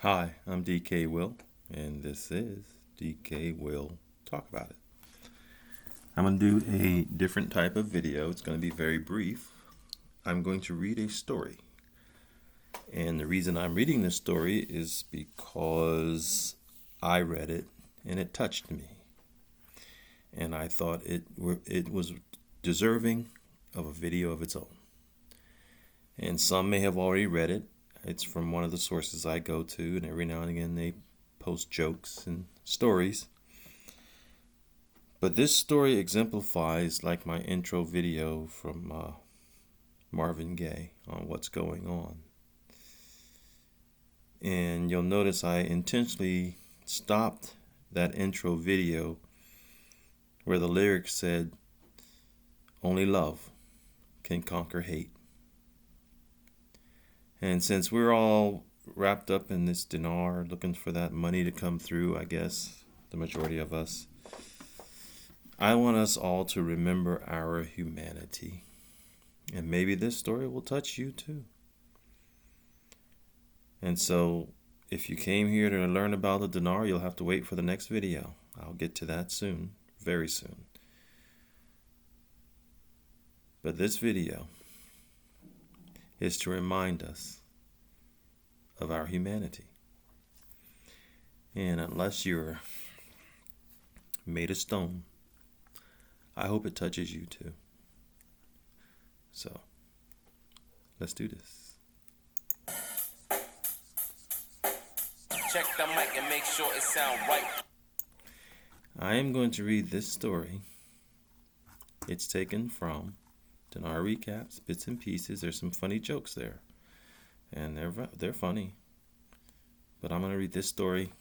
Hi, I'm DK Will, and this is DK Will Talk About It. I'm going to do a different type of video. It's going to be very brief. I'm going to read a story. And the reason I'm reading this story is because I read it and it touched me. And I thought it was deserving of a video of its own. And some may have already read it. It's from one of the sources I go to, and every now and again they post jokes and stories. But this story exemplifies, like my intro video from Marvin Gaye on what's going on. And you'll notice I intentionally stopped that intro video where the lyrics said, "Only love can conquer hate." And since we're all wrapped up in this DINAR, looking for that money to come through, I guess, the majority of us, I want us all to remember our humanity. And maybe this story will touch you too. And so, if you came here to learn about the DINAR, you'll have to wait for the next video. I'll get to that soon, very soon. But this video is to remind us of our humanity. And unless you're made of stone, I hope it touches you too. So, let's do this. Check the mic and make sure it sound right. I am going to read this story. It's taken from DINAR Recaps, Bits and Pieces. There's some funny jokes there, and they're funny. But I'm going to read this story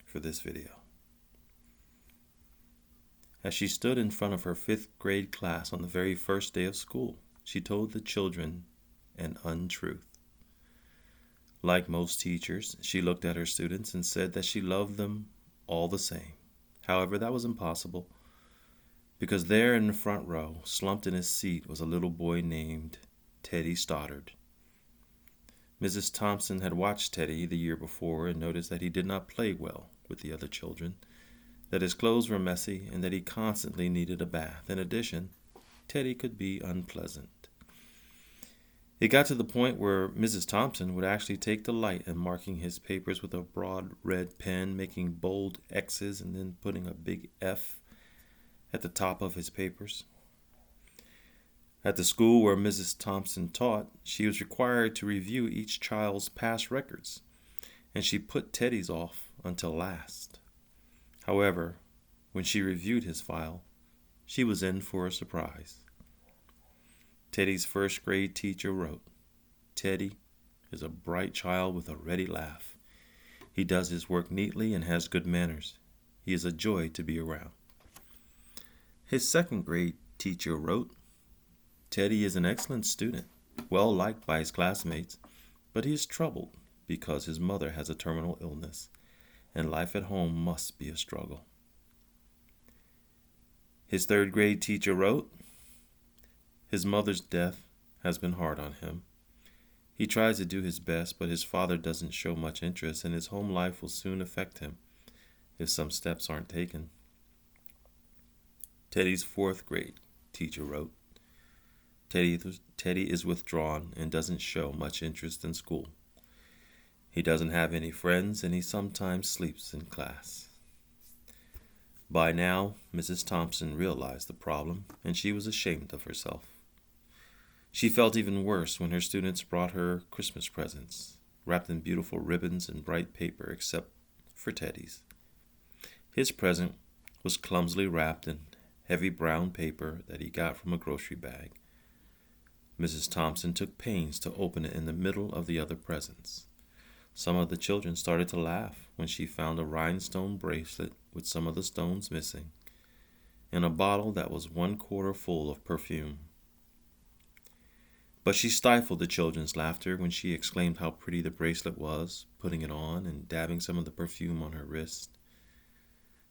for this video. As she stood in front of her 5th grade class on the very first day of school, she told the children an untruth. Like most teachers, she looked at her students and said that she loved them all the same. However, that was impossible, because there in the front row, slumped in his seat, was a little boy named Teddy Stoddard. Mrs. Thompson had watched Teddy the year before and noticed that he did not play well with the other children, that his clothes were messy, and that he constantly needed a bath. In addition, Teddy could be unpleasant. It got to the point where Mrs. Thompson would actually take delight in marking his papers with a broad red pen, making bold X's, and then putting a big F at the top of his papers. At the school where Mrs. Thompson taught, she was required to review each child's past records, and she put Teddy's off until last. However, when she reviewed his file, she was in for a surprise. Teddy's 1st grade teacher wrote, "Teddy is a bright child with a ready laugh. He does his work neatly and has good manners. He is a joy to be around." His 2nd grade teacher wrote, "Teddy is an excellent student, well liked by his classmates, but he is troubled because his mother has a terminal illness, and life at home must be a struggle." His 3rd grade teacher wrote, "His mother's death has been hard on him. He tries to do his best, but his father doesn't show much interest, and his home life will soon affect him if some steps aren't taken." Teddy's 4th grade teacher wrote, Teddy is withdrawn and doesn't show much interest in school. He doesn't have any friends, and he sometimes sleeps in class." By now, Mrs. Thompson realized the problem, and she was ashamed of herself. She felt even worse when her students brought her Christmas presents, wrapped in beautiful ribbons and bright paper, except for Teddy's. His present was clumsily wrapped in heavy brown paper that he got from a grocery bag. Mrs. Thompson took pains to open it in the middle of the other presents. Some of the children started to laugh when she found a rhinestone bracelet with some of the stones missing, and a bottle that was 1/4 full of perfume. But she stifled the children's laughter when she exclaimed how pretty the bracelet was, putting it on and dabbing some of the perfume on her wrist.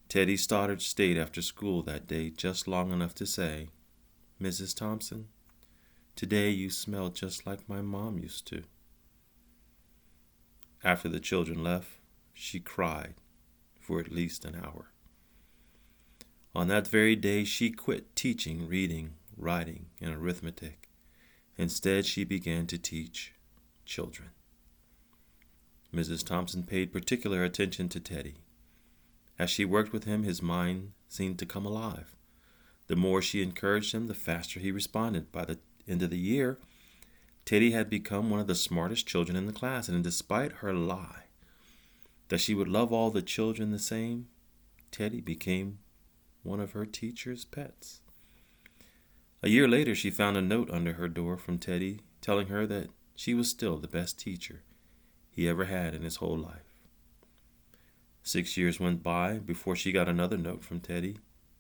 Teddy Stoddard stayed after school that day just long enough to say, "Mrs. Thompson, today you smell just like my mom used to." After the children left, she cried for at least an hour. On that very day, she quit teaching reading, writing, and arithmetic. Instead, she began to teach children. Mrs. Thompson paid particular attention to Teddy. As she worked with him, his mind seemed to come alive. The more she encouraged him, the faster he responded. By the end of the year, Teddy had become one of the smartest children in the class, and despite her lie that she would love all the children the same, Teddy became one of her teacher's pets. A year later, she found a note under her door from Teddy telling her that she was still the best teacher he ever had in his whole life. 6 years went by before she got another note from Teddy.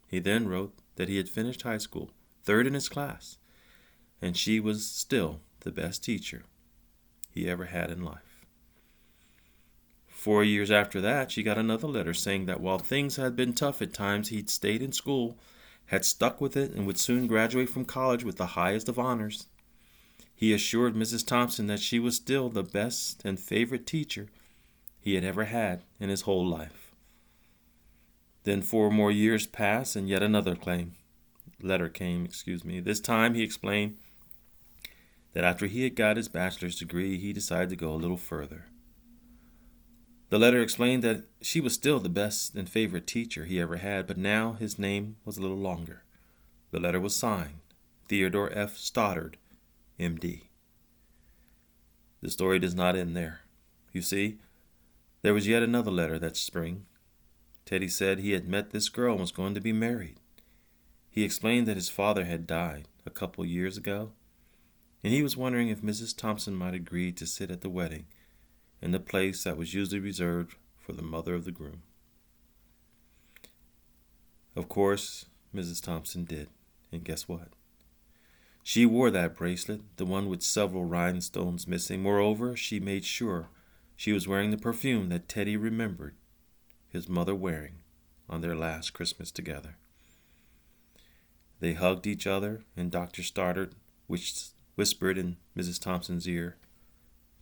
He then wrote that he had finished high school, third in his class, and she was still the best teacher he ever had in life. 4 years after that, she got another letter saying that while things had been tough at times, he'd stayed in school, had stuck with it, and would soon graduate from college with the highest of honors. He assured Mrs. Thompson that she was still the best and favorite teacher he had ever had in his whole life. Then 4 more years passed, and yet another letter came. This time he explained that after he had got his bachelor's degree, he decided to go a little further. The letter explained that she was still the best and favorite teacher he ever had, but now his name was a little longer. The letter was signed Theodore F. Stoddard, M.D. The story does not end there. You see, there was yet another letter that spring. Teddy said he had met this girl and was going to be married. He explained that his father had died a couple years ago, and he was wondering if Mrs. Thompson might agree to sit at the wedding in the place that was usually reserved for the mother of the groom. Of course, Mrs. Thompson did, and guess what? She wore that bracelet, the one with several rhinestones missing. Moreover, she made sure she was wearing the perfume that Teddy remembered his mother wearing on their last Christmas together. They hugged each other, and Dr. Stoddard whispered in Mrs. Thompson's ear,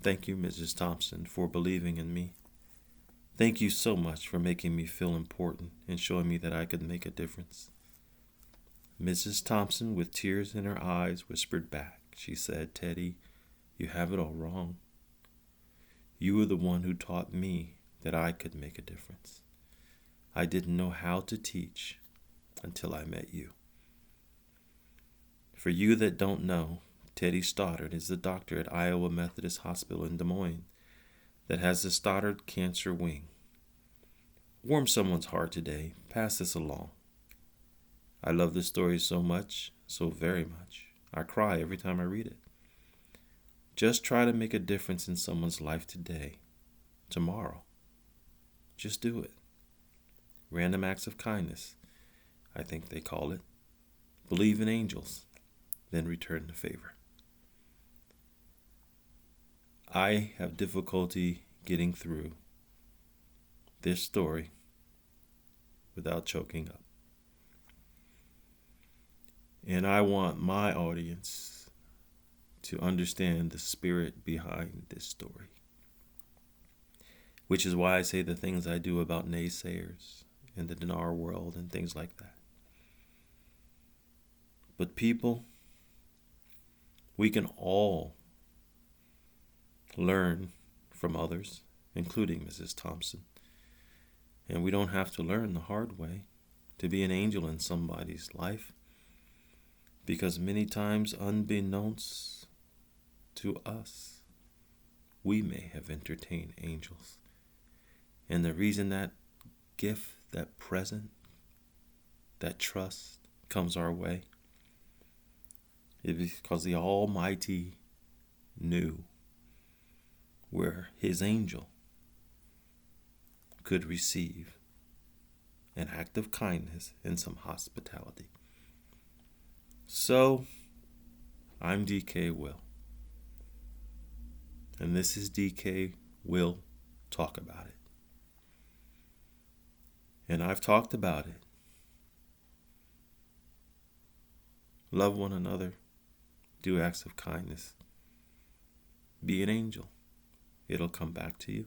"Thank you, Mrs. Thompson, for believing in me. Thank you so much for making me feel important and showing me that I could make a difference." Mrs. Thompson, with tears in her eyes, whispered back. She said, "Teddy, you have it all wrong. You were the one who taught me that I could make a difference. I didn't know how to teach until I met you." For you that don't know, Teddy Stoddard is the doctor at Iowa Methodist Hospital in Des Moines that has the Stoddard Cancer Wing. Warm someone's heart today. Pass this along. I love this story so much, so very much. I cry every time I read it. Just try to make a difference in someone's life today, tomorrow. Just do it. Random acts of kindness, I think they call it. Believe in angels, then return the favor. I have difficulty getting through this story without choking up. And I want my audience to understand the spirit behind this story, which is why I say the things I do about naysayers and the DINAR world and things like that. But people, we can all learn from others, including Mrs. Thompson. And we don't have to learn the hard way to be an angel in somebody's life, because many times, unbeknownst to us, we may have entertained angels. And the reason that gift, that present, that trust comes our way is because the Almighty knew where his angel could receive an act of kindness and some hospitality. So, I'm DK Will. And this is DK Will Talk About It. And I've talked about it. Love one another. Do acts of kindness. Be an angel. It'll come back to you.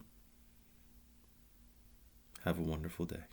Have a wonderful day.